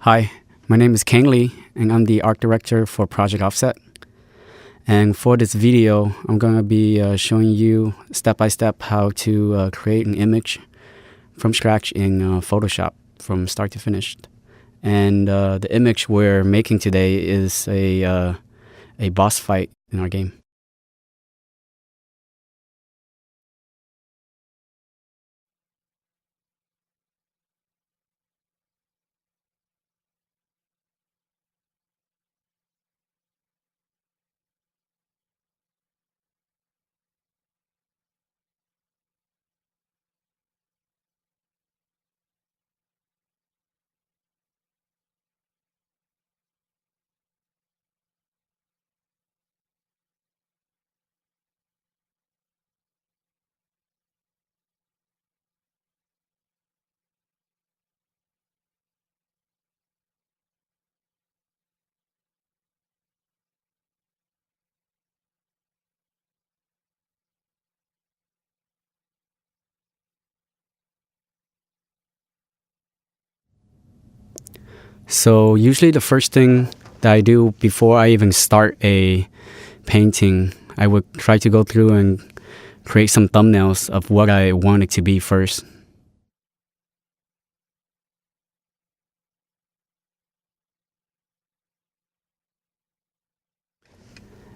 Hi, my name is Khang and I'm the art director for Project Offset. And for this video, I'm going to be showing you step by step how to create an image from scratch in Photoshop from start to finish. And the image we're making today is a boss fight in our game. So usually the first thing that I do before I even start a painting, I would try to go through and create some thumbnails of what I want it to be first.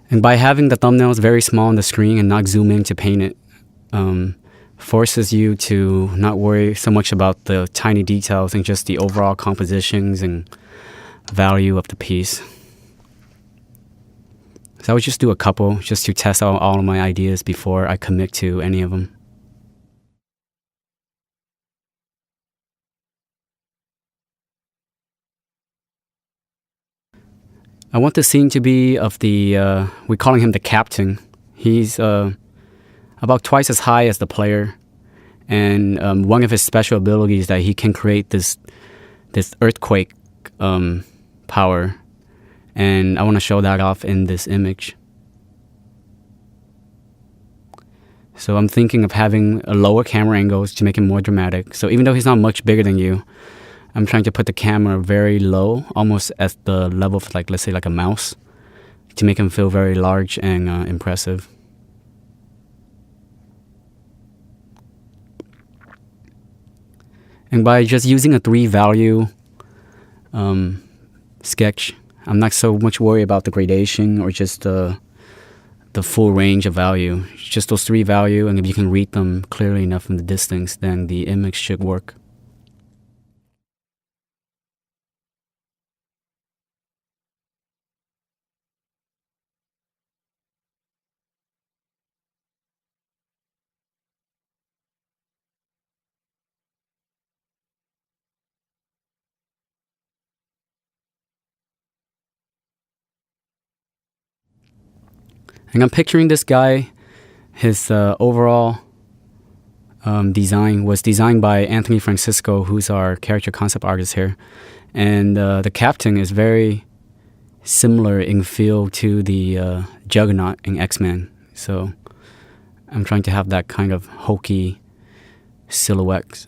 And by having the thumbnails very small on the screen and not zoom in to paint it, forces you to not worry so much about the tiny details and just the overall compositions and value of the piece. So I would just do a couple just to test out all of my ideas before I commit to any of them. I want the scene to be of we're calling him the captain. He's about twice as high as the player. And one of his special abilities is that he can create this earthquake power. And I want to show that off in this image. So I'm thinking of having a lower camera angles to make him more dramatic. So even though he's not much bigger than you, I'm trying to put the camera very low, almost at the level of, like, let's say like a mouse, to make him feel very large and impressive. And by just using a 3-value sketch, I'm not so much worried about the gradation or just the full range of value. Just those 3 values, and if you can read them clearly enough from the distance, then the image should work. And I'm picturing this guy, his overall design was designed by Anthony Francisco, who's our character concept artist here. And the captain is very similar in feel to the Juggernaut in X-Men. So I'm trying to have that kind of hokey silhouette.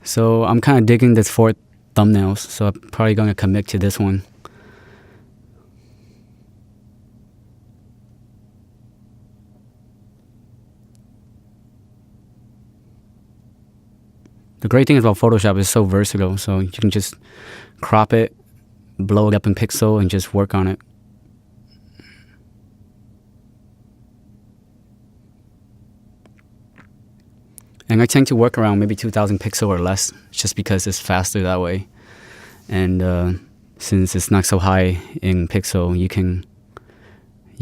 So I'm kind of digging this fourth thumbnails, so I'm probably going to commit to this one. The great thing about Photoshop is so versatile, so you can just crop it, blow it up in pixel, and just work on it. And I tend to work around maybe 2000 pixel or less, just because it's faster that way. And since it's not so high in pixel, you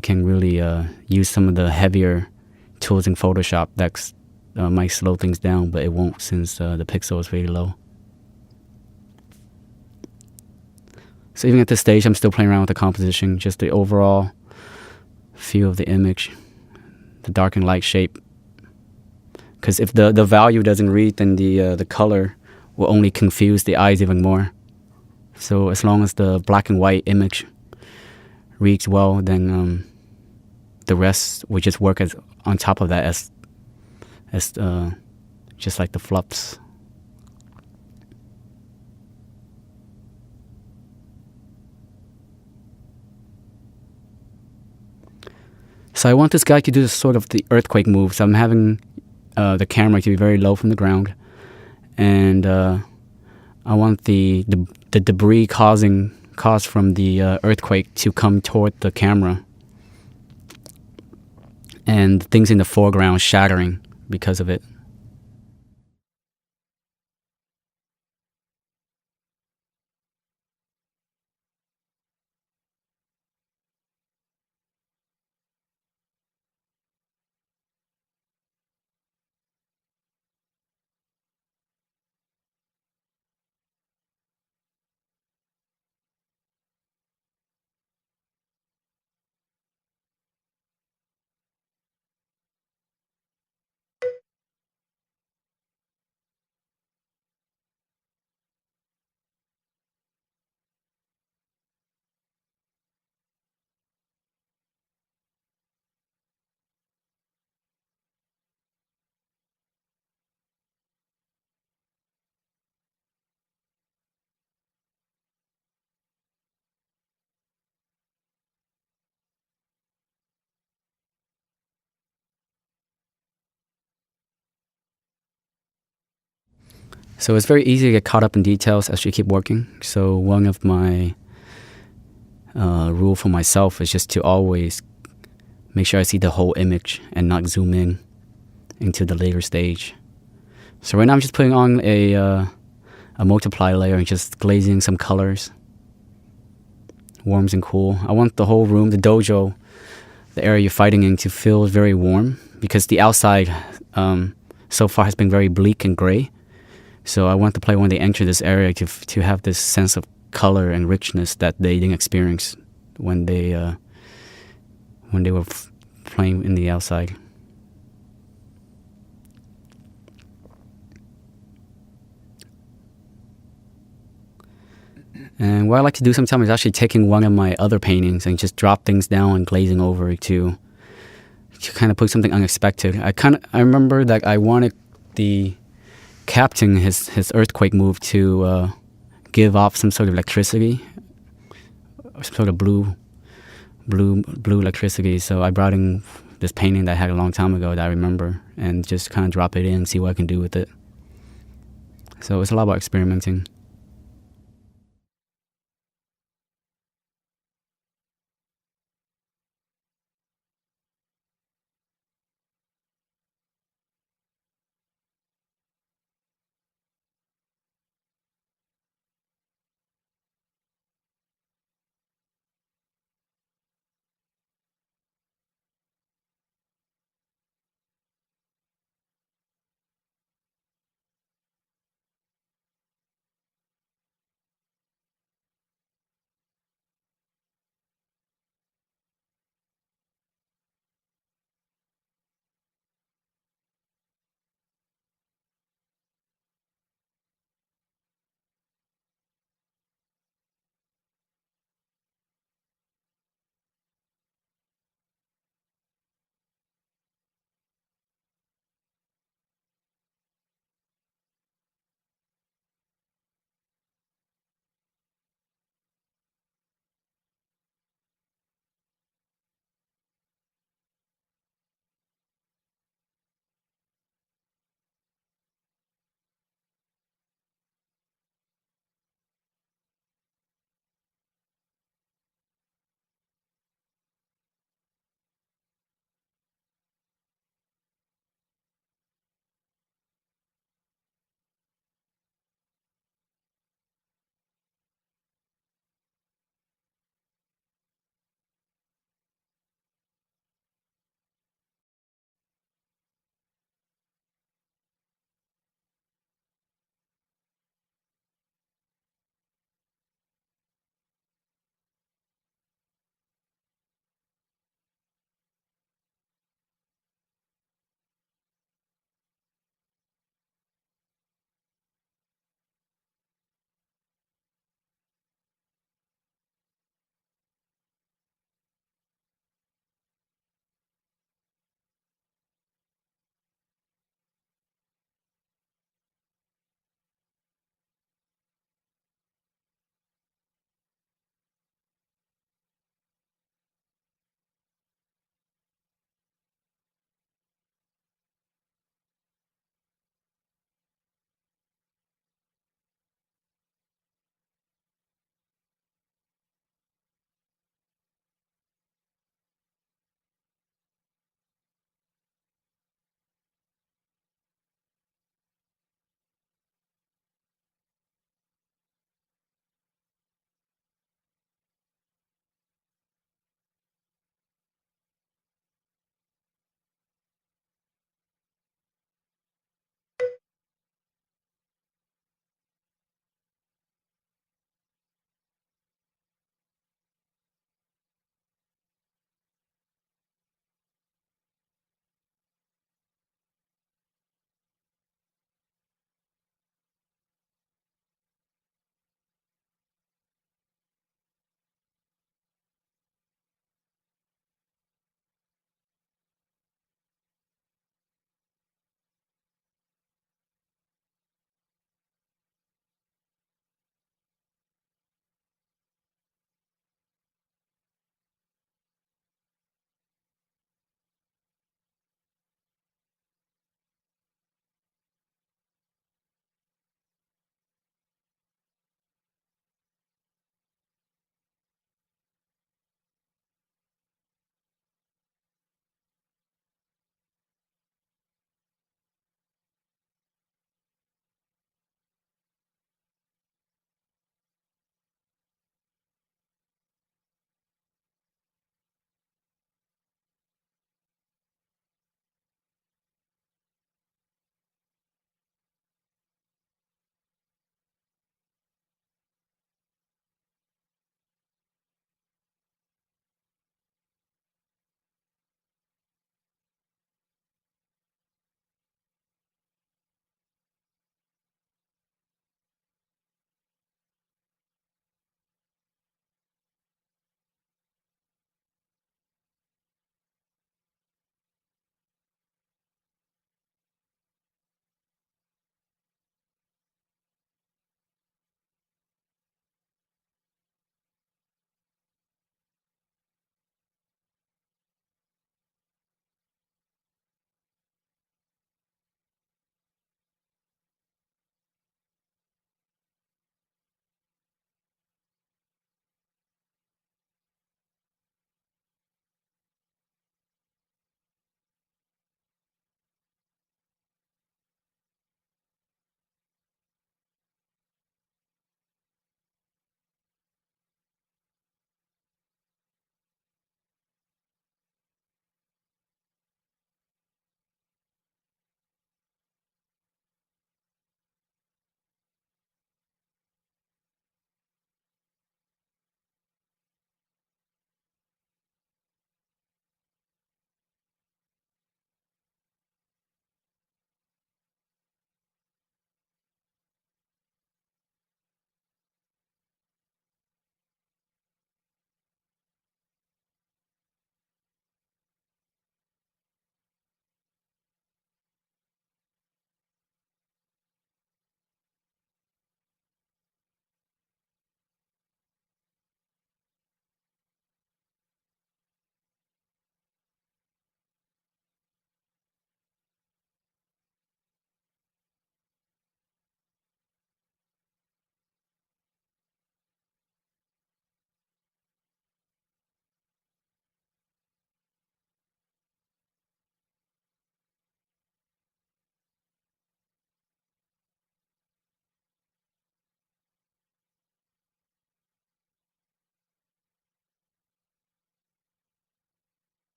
can really use some of the heavier tools in Photoshop that might slow things down, but it won't since the pixel is really low. So even at this stage, I'm still playing around with the composition, just the overall feel of the image, the dark and light shape. Because if the value doesn't read, then the color will only confuse the eyes even more. So as long as the black and white image reads well, then the rest will just work as on top of that as just like the fluffs. So I want this guy to do sort of the earthquake move. So I'm having the camera to be very low from the ground, and I want the debris caused from the earthquake to come toward the camera, and things in the foreground shattering because of it. So it's very easy to get caught up in details as you keep working. So one of my rule for myself is just to always make sure I see the whole image and not zoom in into the later stage. So right now I'm just putting on a multiply layer and just glazing some colors, warms and cool. I want the whole room, the dojo, the area you're fighting in, to feel very warm, because the outside so far has been very bleak and gray. So I want the player, when they enter this area, to have this sense of color and richness that they didn't experience when they were playing in the outside. And what I like to do sometimes is actually taking one of my other paintings and just drop things down and glazing over it to kind of put something unexpected. I remember that I wanted the captain, his earthquake move, to give off some sort of electricity, or some sort of blue electricity. So I brought in this painting that I had a long time ago that I remember, and just kind of drop it in and see what I can do with it. So it's a lot about experimenting.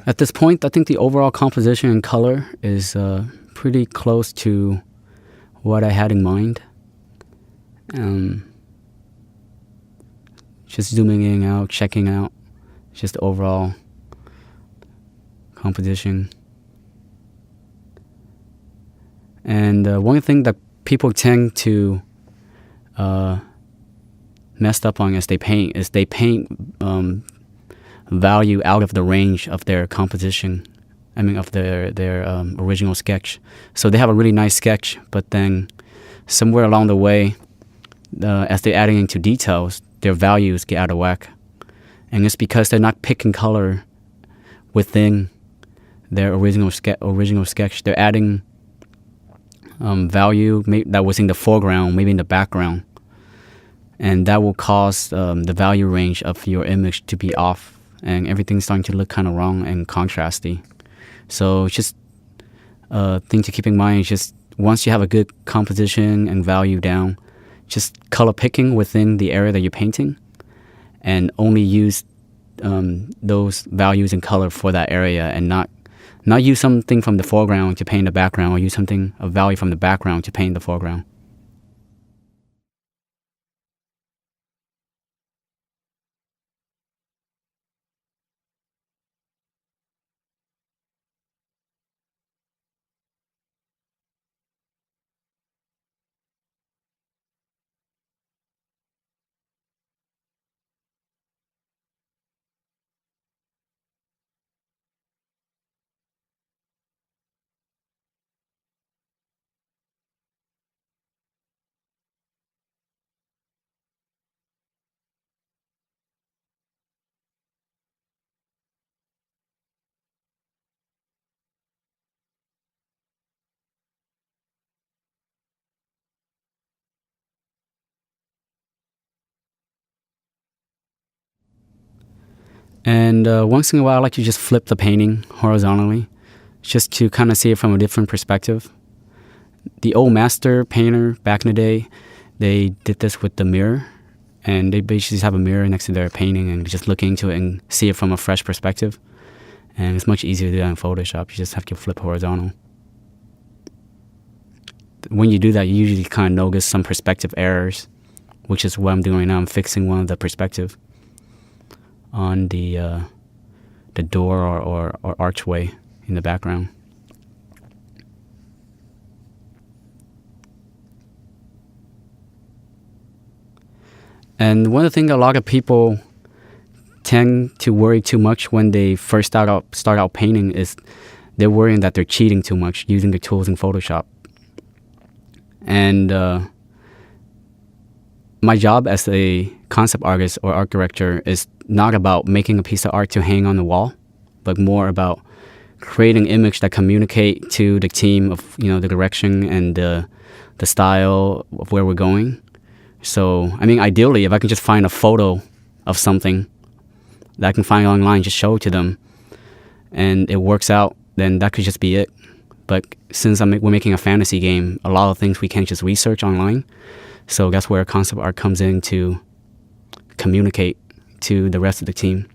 At this point, I think the overall composition and color is pretty close to what I had in mind. Um, just zooming in and out, checking out just the overall composition. And one thing that people tend to messed up on as they paint is they paint value out of the range of their composition. I mean, of their original sketch. So they have a really nice sketch, but then somewhere along the way, as they're adding into details, their values get out of whack. And it's because they're not picking color within their original sketch. They're adding value that was in the foreground, maybe in the background. And that will cause the value range of your image to be off, and everything's starting to look kind of wrong and contrasty. So just a thing to keep in mind is just once you have a good composition and value down, just color picking within the area that you're painting, and only use those values and color for that area, and not use something from the foreground to paint the background, or use something of value from the background to paint the foreground. And once in a while, I like to just flip the painting horizontally, just to kind of see it from a different perspective. The old master painter back in the day, they did this with the mirror, and they basically just have a mirror next to their painting and just look into it and see it from a fresh perspective. And it's much easier to do that in Photoshop. You just have to flip horizontal. When you do that, you usually kind of notice some perspective errors, which is what I'm doing now. I'm fixing one of the perspective on the door or archway in the background. And one of the things a lot of people tend to worry too much when they first start out painting is they're worrying that they're cheating too much using the tools in Photoshop. And my job as a concept artist or art director is not about making a piece of art to hang on the wall, but more about creating an image that communicate to the team of the direction and the style of where we're going. So I mean, ideally, if I can just find a photo of something that I can find online, just show it to them, and it works out, then that could just be it. But since we're making a fantasy game, a lot of things we can't just research online. So that's where concept art comes in to communicate to the rest of the team.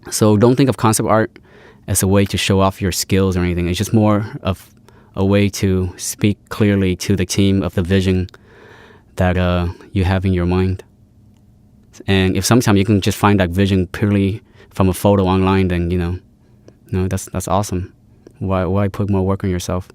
So don't think of concept art as a way to show off your skills or anything. It's just more of a way to speak clearly to the team of the vision that you have in your mind. And if sometimes you can just find that vision purely from a photo online, then that's awesome. Why put more work on yourself?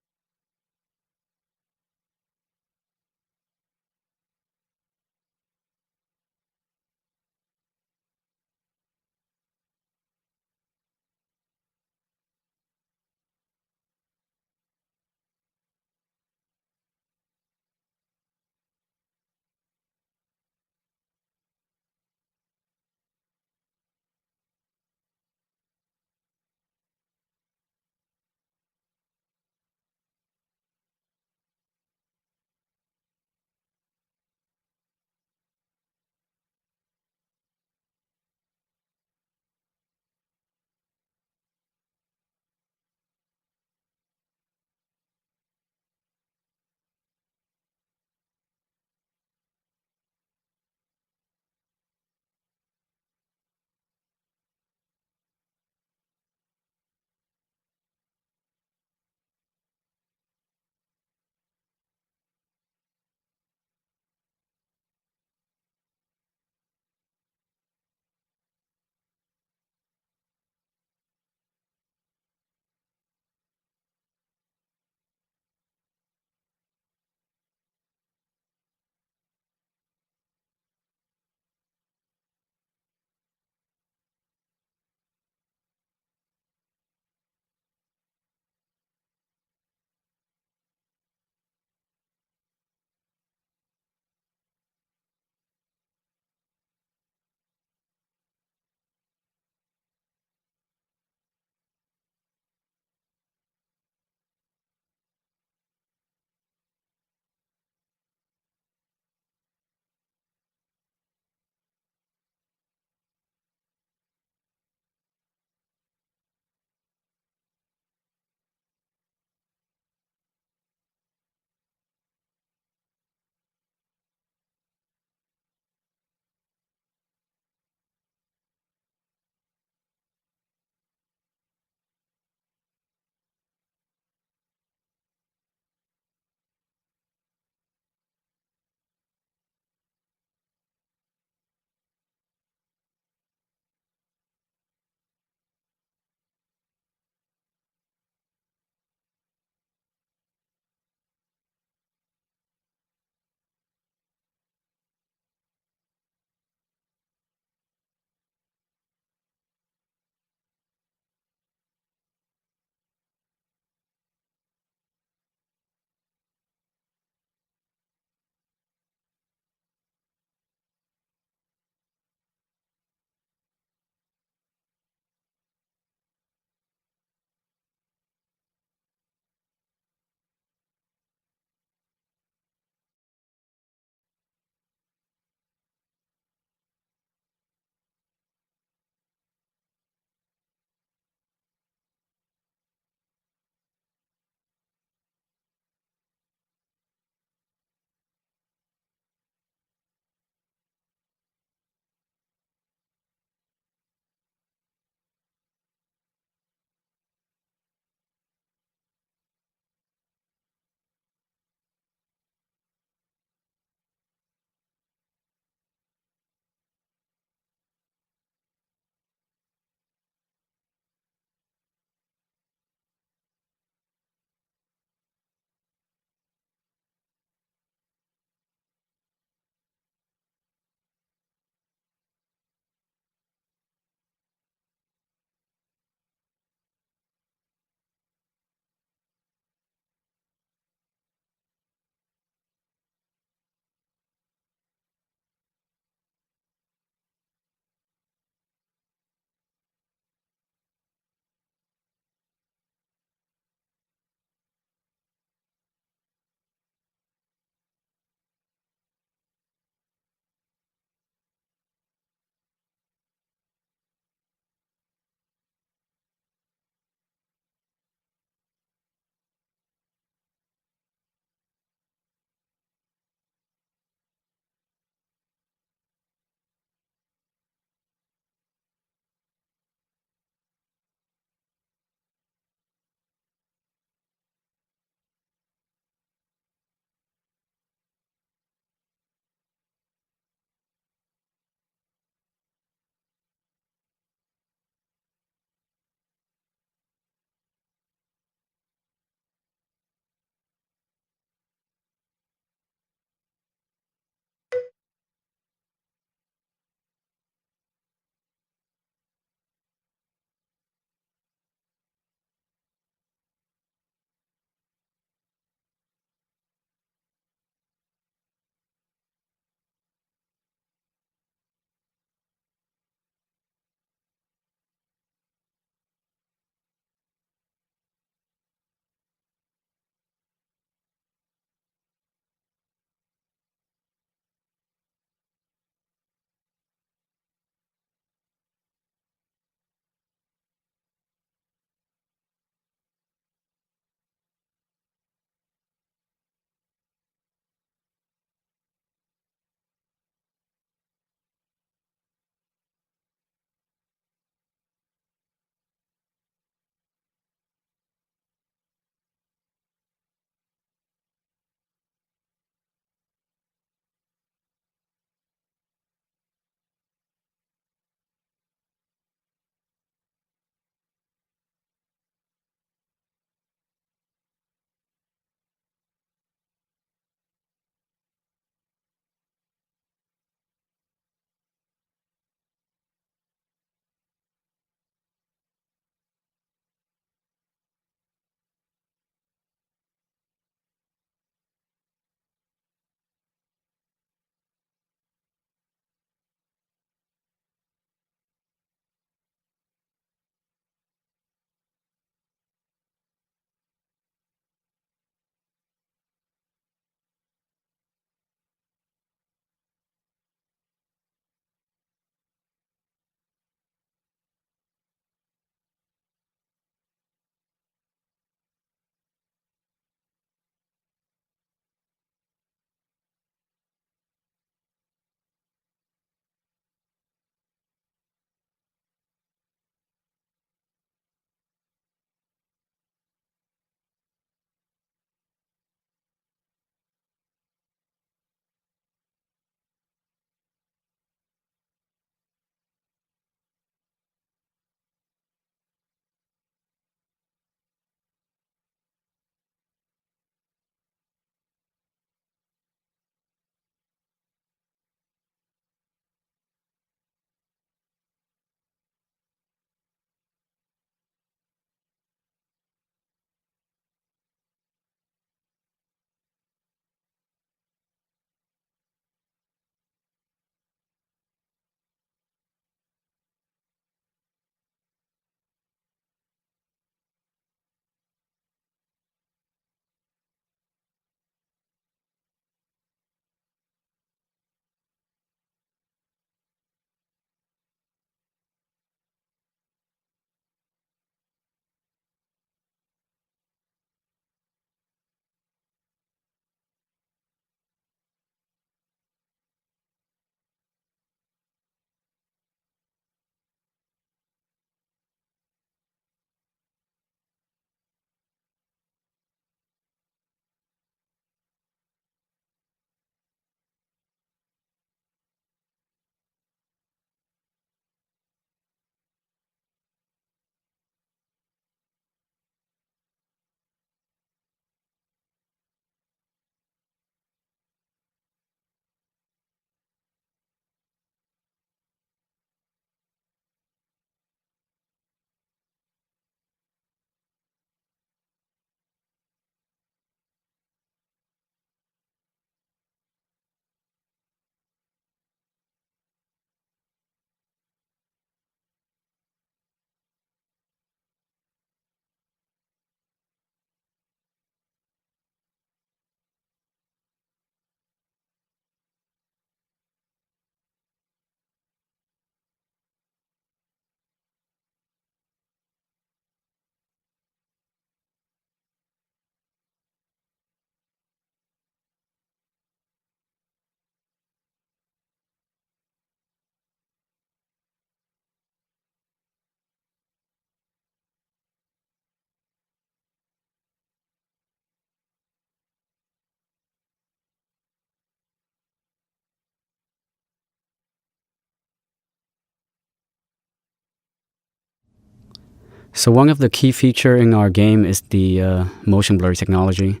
So one of the key feature in our game is the motion blur technology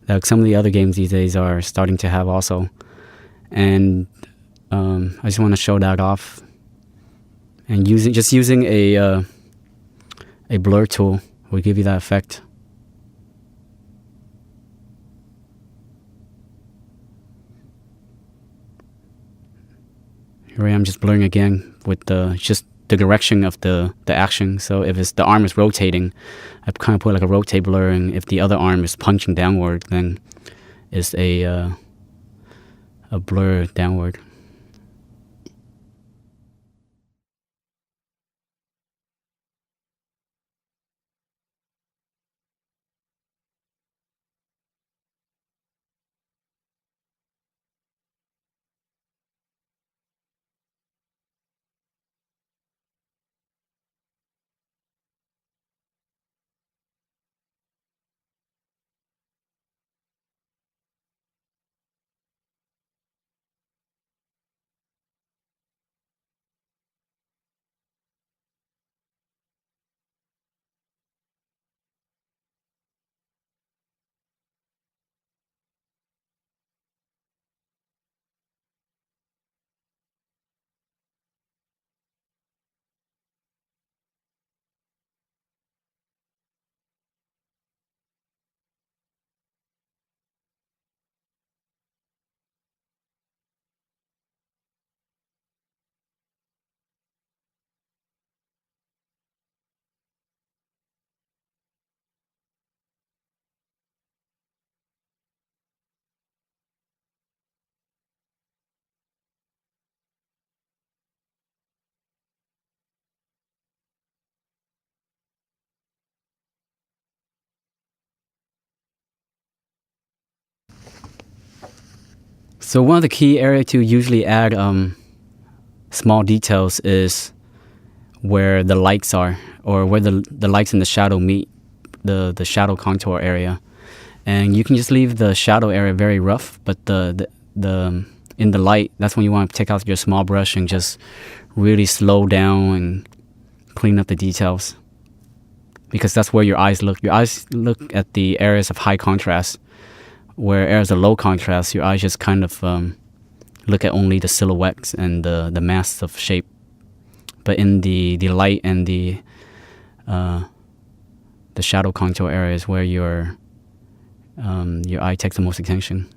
that some of the other games these days are starting to have also. And I just want to show that off. And using a blur tool will give you that effect. Here I am just blurring again with just the direction of the action. So if the arm is rotating, I kind of put like a rotate blur, and if the other arm is punching downward, then it's a blur downward. So one of the key area to usually add small details is where the lights are, or where the lights and the shadow meet, the shadow contour area. And you can just leave the shadow area very rough, but the in the light, that's when you want to take out your small brush and just really slow down and clean up the details, because that's where your eyes look. Your eyes look at the areas of high contrast, where areas of low contrast, your eyes just kind of look at only the silhouettes and the masks of shape. But in the light and the shadow contour areas where your eye takes the most attention.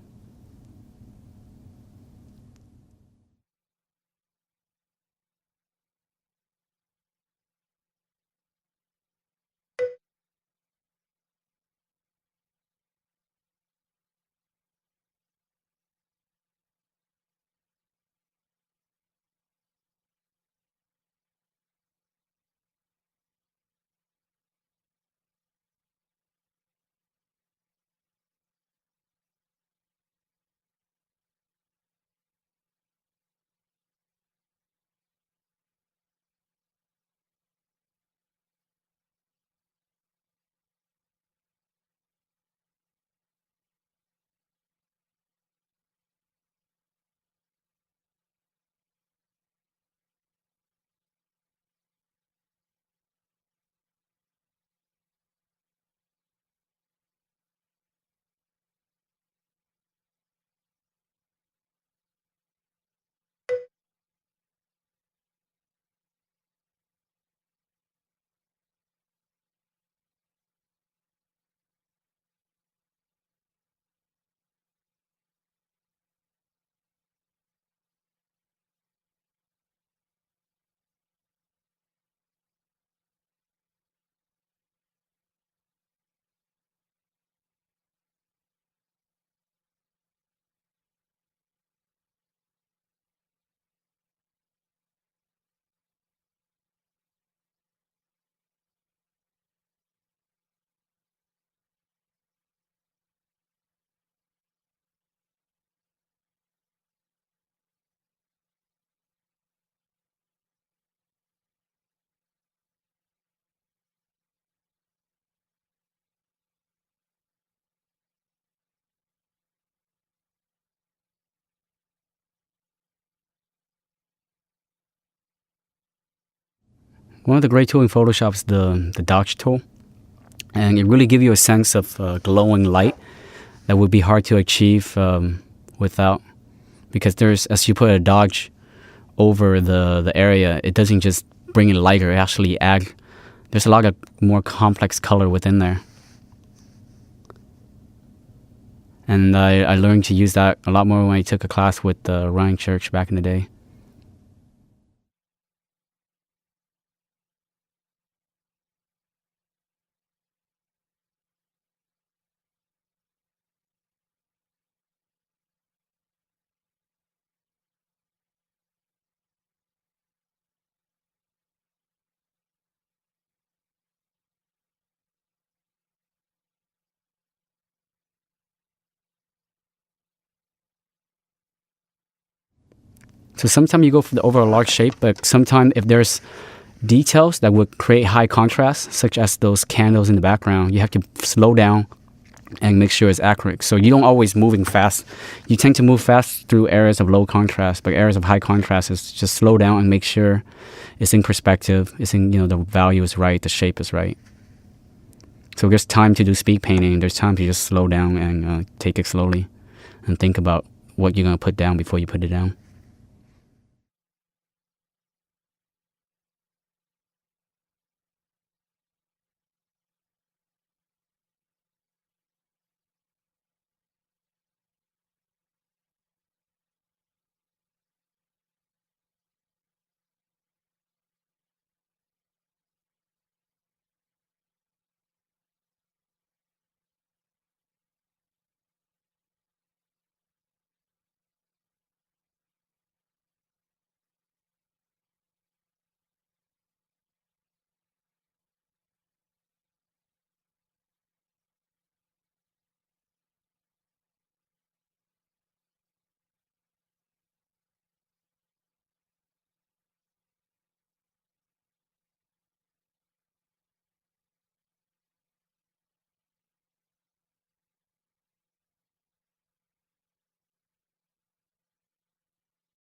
One of the great tools in Photoshop is the dodge tool. And it really gives you a sense of glowing light that would be hard to achieve without. Because as you put a dodge over the area, it doesn't just bring it lighter, it actually there's a lot of more complex color within there. And I learned to use that a lot more when I took a class with Ryan Church back in the day. So sometimes you go for the overall large shape, but sometimes if there's details that would create high contrast, such as those candles in the background, you have to slow down and make sure it's accurate. So you don't always moving fast. You tend to move fast through areas of low contrast, but areas of high contrast is just slow down and make sure it's in perspective, it's in, the value is right, the shape is right. So there's time to do speed painting. There's time to just slow down and take it slowly and think about what you're going to put down before you put it down.